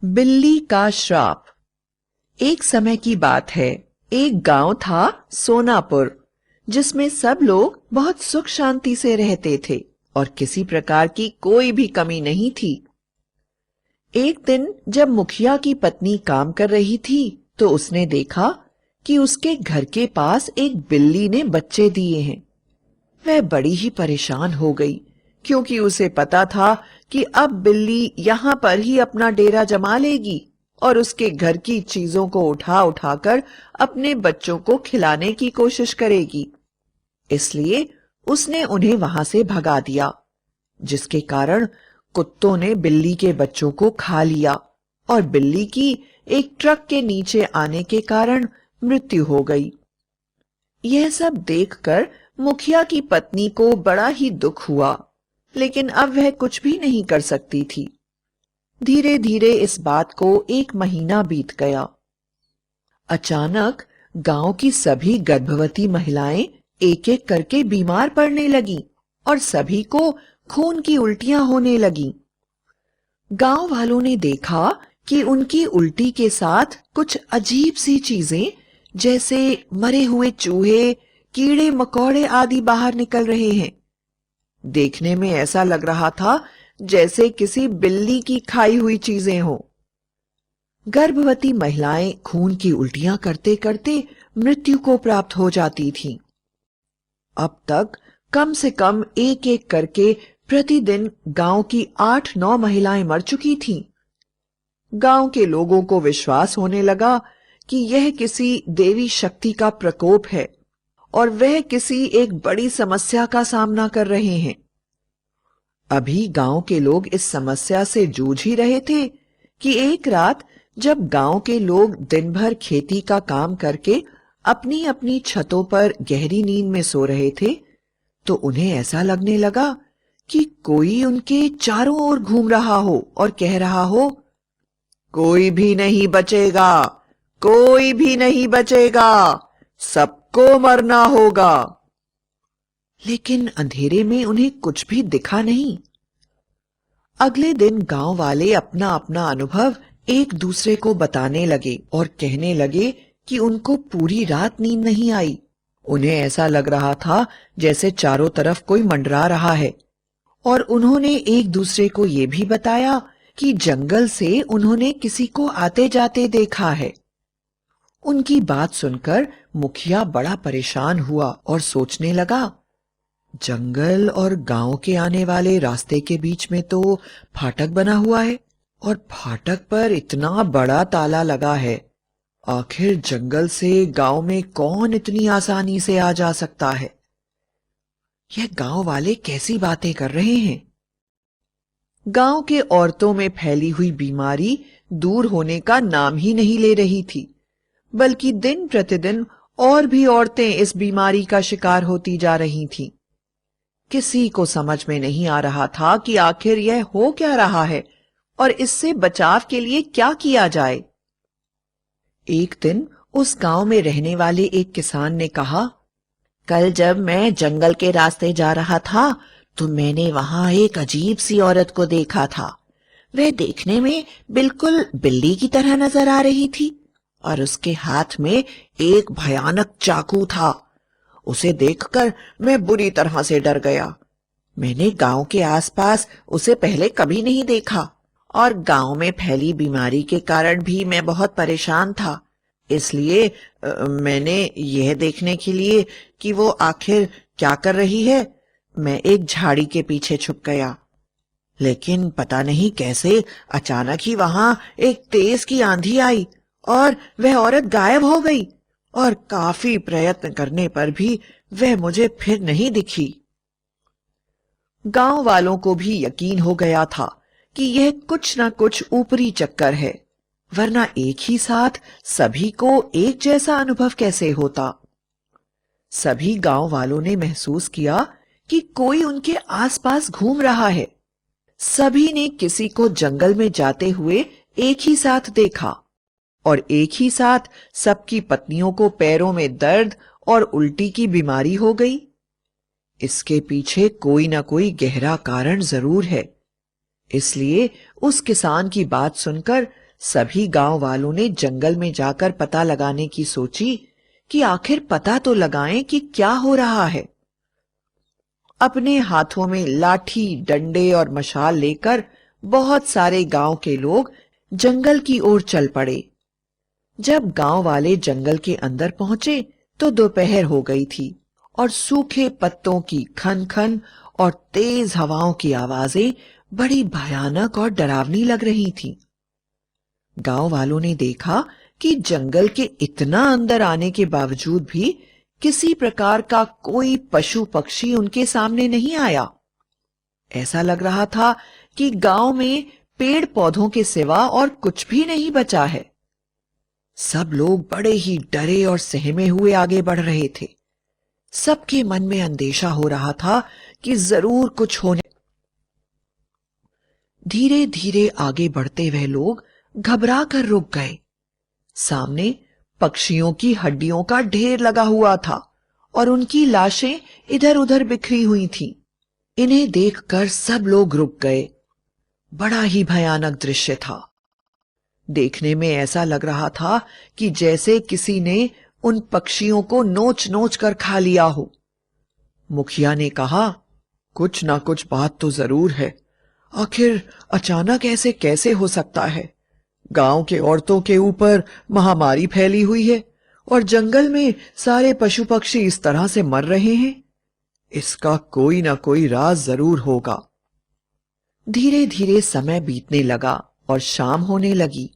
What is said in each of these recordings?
बिल्ली का श्राप। एक समय की बात है। एक गांव था सोनापुर, जिसमें सब लोग बहुत सुख शांति से रहते थे और किसी प्रकार की कोई भी कमी नहीं थी। एक दिन जब मुखिया की पत्नी काम कर रही थी तो उसने देखा कि उसके घर के पास एक बिल्ली ने बच्चे दिए हैं। वह बड़ी ही परेशान हो गई, क्योंकि उसे पता था कि अब बिल्ली यहाँ पर ही अपना डेरा जमा लेगी और उसके घर की चीजों को उठा उठाकर अपने बच्चों को खिलाने की कोशिश करेगी। इसलिए उसने उन्हें वहां से भगा दिया, जिसके कारण कुत्तों ने बिल्ली के बच्चों को खा लिया और बिल्ली की एक ट्रक के नीचे आने के कारण मृत्यु हो गई। यह सब देखकर मुखिया की पत्नी को बड़ा ही दुख हुआ, लेकिन अब वह कुछ भी नहीं कर सकती थी। धीरे धीरे इस बात को 1 महीना बीत गया। अचानक गांव की सभी गर्भवती महिलाएं एक एक करके बीमार पड़ने लगीं और सभी को खून की उल्टियां होने लगीं। गांव वालों ने देखा कि उनकी उल्टी के साथ कुछ अजीब सी चीजें, जैसे मरे हुए चूहे, कीड़े मकोड़े आदि बाहर निकल रहे हैं। देखने में ऐसा लग रहा था जैसे किसी बिल्ली की खाई हुई चीजें हों। गर्भवती महिलाएं खून की उल्टियां करते करते मृत्यु को प्राप्त हो जाती थीं। अब तक कम से कम एक एक करके प्रतिदिन गांव की 8-9 महिलाएं मर चुकी थीं। गांव के लोगों को विश्वास होने लगा कि यह किसी देवी शक्ति का प्रकोप है और वह किसी एक बड़ी समस्या का सामना कर रहे हैं। अभी गांव के लोग इस समस्या से जूझ ही रहे थे कि एक रात जब गांव के लोग दिन भर खेती का काम करके अपनी अपनी छतों पर गहरी नींद में सो रहे थे, तो उन्हें ऐसा लगने लगा कि कोई उनके चारों ओर घूम रहा हो और कह रहा हो, कोई भी नहीं बचेगा, कोई भी नहीं बचेगा, सबको मरना होगा। लेकिन अंधेरे में उन्हें कुछ भी दिखा नहीं। अगले दिन गांव वाले अपना अपना अनुभव एक दूसरे को बताने लगे और कहने लगे कि उनको पूरी रात नींद नहीं आई। उन्हें ऐसा लग रहा था जैसे चारों तरफ कोई मंडरा रहा है। और उन्होंने एक दूसरे को ये भी बताया कि जंगल से उन्होंने किसी को आते जाते देखा है। उनकी बात सुनकर मुखिया बड़ा परेशान हुआ और सोचने लगा, जंगल और गांव के आने वाले रास्ते के बीच में तो फाटक बना हुआ है और फाटक पर इतना बड़ा ताला लगा है। आखिर जंगल से गांव में कौन इतनी आसानी से आ जा सकता है? यह गांव वाले कैसी बातें कर रहे हैं? गांव के औरतों में फैली हुई बीमारी दूर होने का नाम ही नहीं ले रही थी, बल्कि दिन प्रतिदिन और भी औरतें इस बीमारी का शिकार होती जा रही थीं। किसी को समझ में नहीं आ रहा था कि आखिर यह हो क्या रहा है और इससे बचाव के लिए क्या किया जाए। एक दिन उस गांव में रहने वाले एक किसान ने कहा, कल जब मैं जंगल के रास्ते जा रहा था तो मैंने वहां एक अजीब सी औरत को देखा था। वह देखने में बिल्कुल बिल्ली की तरह नजर आ रही थी और उसके हाथ में एक भयानक चाकू था। उसे देखकर मैं बुरी तरह से डर गया। मैंने गांव के आसपास उसे पहले कभी नहीं देखा और गांव में फैली बीमारी के कारण भी मैं बहुत परेशान था। इसलिए मैंने यह देखने के लिए कि वो आखिर क्या कर रही है, मैं एक झाड़ी के पीछे छुप गया। लेकिन पता नहीं कैसे अचानक ही वहां एक तेज की आंधी आई और वह औरत गायब हो गई और काफी प्रयत्न करने पर भी वह मुझे फिर नहीं दिखी। गांव वालों को भी यकीन हो गया था कि यह कुछ न कुछ ऊपरी चक्कर है, वरना एक ही साथ सभी को एक जैसा अनुभव कैसे होता। सभी गांव वालों ने महसूस किया कि कोई उनके आसपास घूम रहा है। सभी ने किसी को जंगल में जाते हुए एक ही साथ देखा और एक ही साथ सबकी पत्नियों को पैरों में दर्द और उल्टी की बीमारी हो गई। इसके पीछे कोई ना कोई गहरा कारण जरूर है। इसलिए उस किसान की बात सुनकर सभी गांव वालों ने जंगल में जाकर पता लगाने की सोची कि आखिर पता तो लगाएं कि क्या हो रहा है। अपने हाथों में लाठी, डंडे और मशाल लेकर बहुत सारे गांव के लोग जंगल की ओर चल पड़े। जब गांव वाले जंगल के अंदर पहुंचे तो दोपहर हो गई थी और सूखे पत्तों की खन-खन और तेज हवाओं की आवाजें बड़ी भयानक और डरावनी लग रही थीं। गांव वालों ने देखा कि जंगल के इतना अंदर आने के बावजूद भी किसी प्रकार का कोई पशु पक्षी उनके सामने नहीं आया। ऐसा लग रहा था कि गांव में पेड़ पौधों के सिवा और कुछ भी नहीं बचा है। सब लोग बड़े ही डरे और सहमे हुए आगे बढ़ रहे थे। सबके मन में अंदेशा हो रहा था कि जरूर कुछ होने। धीरे धीरे आगे बढ़ते वह लोग घबरा कर रुक गए। सामने पक्षियों की हड्डियों का ढेर लगा हुआ था और उनकी लाशें इधर उधर बिखरी हुई थीं। इन्हें देखकर सब लोग रुक गए। बड़ा ही भयानक दृश्य था। देखने में ऐसा लग रहा था कि जैसे किसी ने उन पक्षियों को नोच नोच कर खा लिया हो। मुखिया ने कहा, कुछ ना कुछ बात तो जरूर है। आखिर अचानक ऐसे कैसे हो सकता है? गांव के औरतों के ऊपर महामारी फैली हुई है और जंगल में सारे पशु पक्षी इस तरह से मर रहे हैं। इसका कोई ना कोई राज जरूर होगा। धीरे धीरे समय बीतने लगा और शाम होने लगी।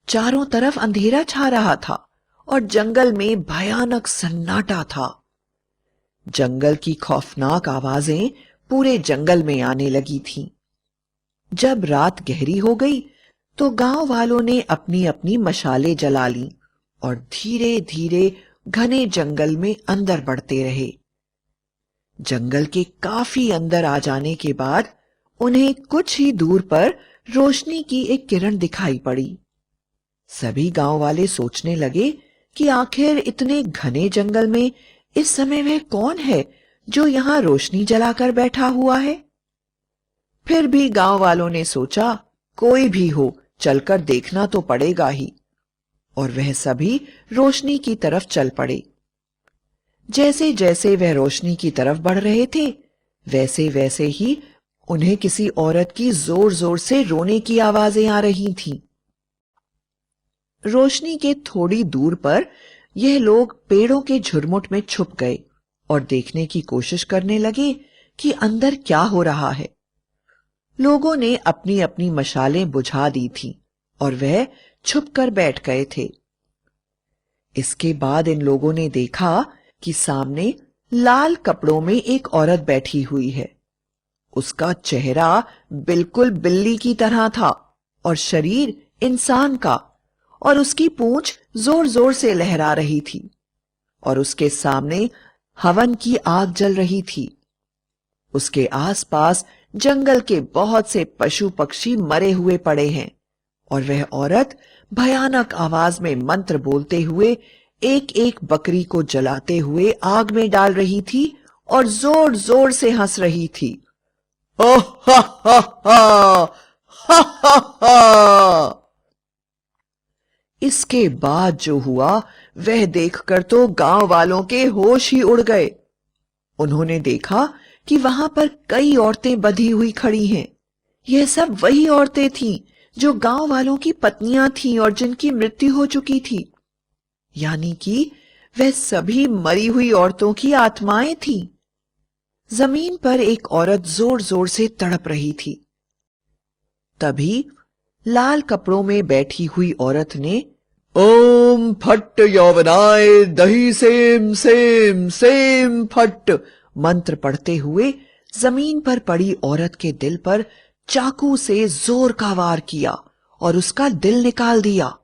चारों तरफ अंधेरा छा रहा था और जंगल में भयानक सन्नाटा था। जंगल की खौफनाक आवाजें पूरे जंगल में आने लगी थीं। जब रात गहरी हो गई तो गांव वालों ने अपनी अपनी मशालें जला लीं और धीरे धीरे घने जंगल में अंदर बढ़ते रहे। जंगल के काफी अंदर आ जाने के बाद उन्हें कुछ ही दूर पर रोशनी की एक किरण दिखाई पड़ी। सभी गांव वाले सोचने लगे कि आखिर इतने घने जंगल में इस समय वह कौन है जो यहां रोशनी जलाकर बैठा हुआ है। फिर भी गांव वालों ने सोचा, कोई भी हो चलकर देखना तो पड़ेगा ही, और वह सभी रोशनी की तरफ चल पड़े। जैसे जैसे वह रोशनी की तरफ बढ़ रहे थे वैसे वैसे ही उन्हें किसी औरत की जोर जोर से रोने की आवाजें आ रही थीं। रोशनी के थोड़ी दूर पर यह लोग पेड़ों के झुरमुट में छुप गए और देखने की कोशिश करने लगे कि अंदर क्या हो रहा है। लोगों ने अपनी अपनी मशालें बुझा दी थीं और वह छुपकर बैठ गए थे। इसके बाद इन लोगों ने देखा कि सामने लाल कपड़ों में एक औरत बैठी हुई है। उसका चेहरा बिल्कुल बिल्ली की तरह था और शरीर इंसान का, और उसकी पूंछ जोर जोर से लहरा रही थी और उसके सामने हवन की आग जल रही थी। उसके आसपास जंगल के बहुत से पशु पक्षी मरे हुए पड़े हैं और वह औरत भयानक आवाज में मंत्र बोलते हुए एक एक बकरी को जलाते हुए आग में डाल रही थी और जोर जोर से हंस रही थी। ओह हा हा हा हा हा हा। इसके बाद जो हुआ वह देखकर तो गांव वालों के होश ही उड़ गए। उन्होंने देखा कि वहां पर कई औरतें बंधी हुई खड़ी हैं। यह सब वही औरतें थीं जो गांव वालों की पत्नियां थीं और जिनकी मृत्यु हो चुकी थी। यानी कि वह सभी मरी हुई औरतों की आत्माएं थीं। जमीन पर एक औरत जोर जोर से तड़प रही थी। तभी लाल कपड़ों में बैठी हुई औरत ने ओम फट यौवनाय दही सेम सेम सेम फट मंत्र पढ़ते हुए जमीन पर पड़ी औरत के दिल पर चाकू से जोर का वार किया और उसका दिल निकाल दिया।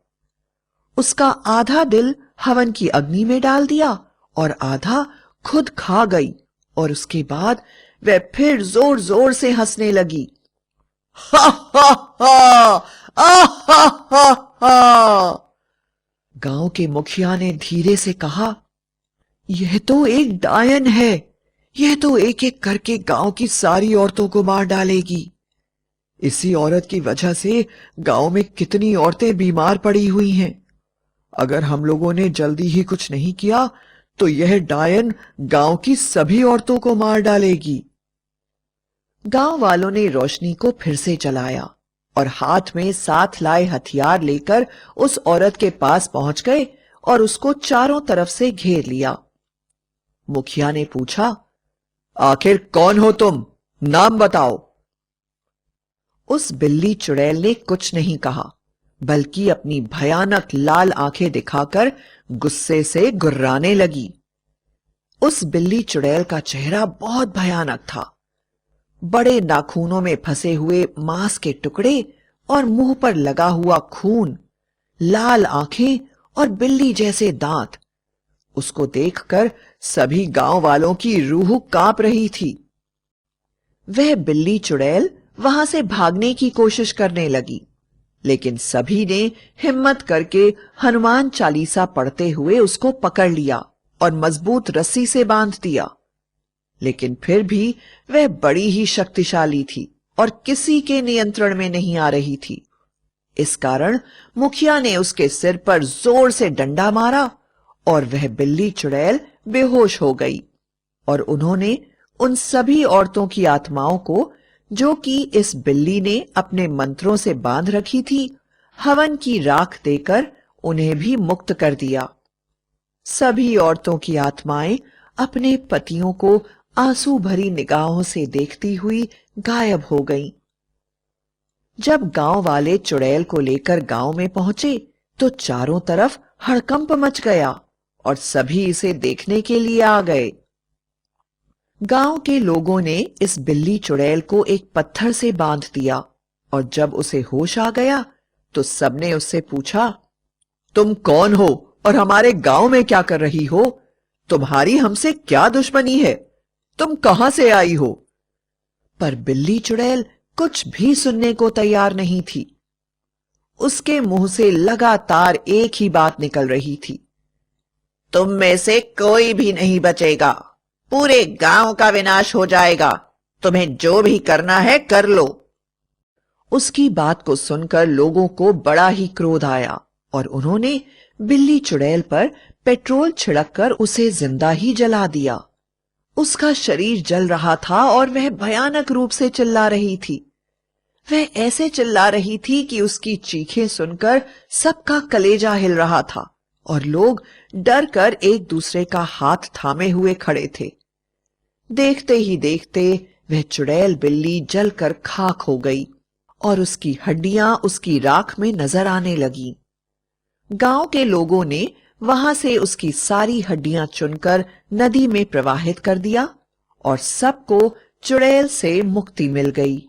उसका आधा दिल हवन की अग्नि में डाल दिया और आधा खुद खा गई और उसके बाद वह फिर जोर जोर से हंसने लगी। हा हा हा आ हा हा हा। गांव के मुखिया ने धीरे से कहा, यह तो एक डायन है। यह तो एक एक करके गांव की सारी औरतों को मार डालेगी। इसी औरत की वजह से गांव में कितनी औरतें बीमार पड़ी हुई हैं। अगर हम लोगों ने जल्दी ही कुछ नहीं किया तो यह डायन गांव की सभी औरतों को मार डालेगी। गांव वालों ने रोशनी को फिर से जलाया और हाथ में साथ लाए हथियार लेकर उस औरत के पास पहुंच गए और उसको चारों तरफ से घेर लिया। मुखिया ने पूछा, आखिर कौन हो तुम? नाम बताओ। उस बिल्ली चुड़ैल ने कुछ नहीं कहा, बल्कि अपनी भयानक लाल आंखें दिखाकर गुस्से से गुर्राने लगी। उस बिल्ली चुड़ैल का चेहरा बहुत भयानक था। बड़े नाखूनों में फंसे हुए मांस के टुकड़े और मुंह पर लगा हुआ खून, लाल आंखें और बिल्ली जैसे दांत। उसको देखकर सभी गांव वालों की रूह कांप रही थी। वह बिल्ली चुड़ैल वहां से भागने की कोशिश करने लगी, लेकिन सभी ने हिम्मत करके हनुमान चालीसा पढ़ते हुए उसको पकड़ लिया और मजबूत रस्सी से बांध दिया। लेकिन फिर भी वह बड़ी ही शक्तिशाली थी और किसी के नियंत्रण में नहीं आ रही थी। इस कारण मुखिया ने उसके सिर पर जोर से डंडा मारा और वह बिल्ली चुड़ैल बेहोश हो गई। और उन्होंने उन सभी औरतों की आत्माओं को, जो कि इस बिल्ली ने अपने मंत्रों से बांध रखी थी, हवन की राख देकर उन्हें भी मुक्त कर दिया। सभी औरतों की आत्माएं अपने पतियों को आंसू भरी निगाहों से देखती हुई गायब हो गईं। जब गांव वाले चुड़ैल को लेकर गांव में पहुंचे तो चारों तरफ हड़कंप मच गया और सभी इसे देखने के लिए आ गए। गांव के लोगों ने इस बिल्ली चुड़ैल को एक पत्थर से बांध दिया और जब उसे होश आ गया तो सबने उससे पूछा, तुम कौन हो और हमारे गांव में क्या कर रही हो? तुम्हारी हमसे क्या दुश्मनी है? तुम कहां से आई हो? पर बिल्ली चुड़ैल कुछ भी सुनने को तैयार नहीं थी। उसके मुंह से लगातार एक ही बात निकल रही थी, तुम में से कोई भी नहीं बचेगा, पूरे गांव का विनाश हो जाएगा, तुम्हें जो भी करना है कर लो। उसकी बात को सुनकर लोगों को बड़ा ही क्रोध आया और उन्होंने बिल्ली चुड़ैल पर पेट्रोल छिड़ककर उसे जिंदा ही जला दिया। उसका शरीर जल रहा था और वह भयानक रूप से चिल्ला रही थी। वह ऐसे चिल्ला रही थी कि उसकी चीखें सुनकर सबका कलेजा हिल रहा था और लोग डर कर एक दूसरे का हाथ थामे हुए खड़े थे। देखते ही देखते वह चुड़ैल बिल्ली जलकर खाक हो गई और उसकी हड्डियां उसकी राख में नजर आने लगी। गांव के लोगों ने वहां से उसकी सारी हड्डियां चुनकर नदी में प्रवाहित कर दिया और सबको चुड़ैल से मुक्ति मिल गई।